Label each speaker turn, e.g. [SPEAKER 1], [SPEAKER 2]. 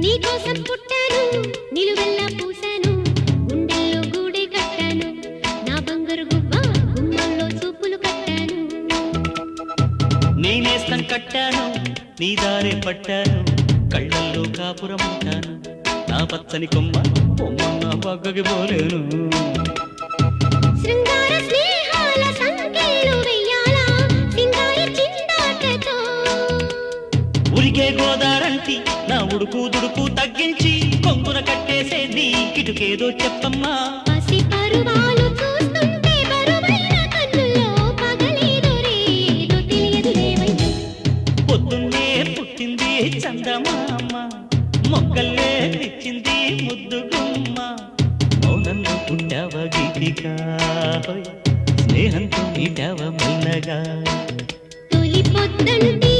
[SPEAKER 1] నీకోసం పుట్టాను నిలువెల్లా పూసాను గుండెల్లో గూడే కట్టాను నా బంగారు గువ్వ గుమ్మంలో చూపులు కట్టాను
[SPEAKER 2] నేనేస్తం కట్టాను నీ దారే పట్టాను కళ్ళల్లో కాపురం ఉంటాను నా పచ్చని కొమ్మ కొమ్మ పక్కకి పోలేను
[SPEAKER 1] శృంగార స్నేహాల సంఖ్యలు వెయ్యాలా సింగారి చిందాటతో
[SPEAKER 2] ఉరికే గోదారంటి నా ఉడుకు దుడుకు తగ్గించి కొంగున కట్టేసే నీ కిటుకేదో చెప్పమ్మా
[SPEAKER 1] పసి పరువాలు చూస్తుంటే బరువైన కన్నుల్లో పగలేదో రేదో తెలియదు లేవయ్యా
[SPEAKER 2] పొద్దున్నే పుట్టింది చందమామ మొక్కల్లే తెచ్చింది ముద్దు గుమ్మ మౌనంలో పుట్టావ గీతిగా స్నేహంతో నీటావ మెల్లగా
[SPEAKER 1] తొలి పొద్దంటి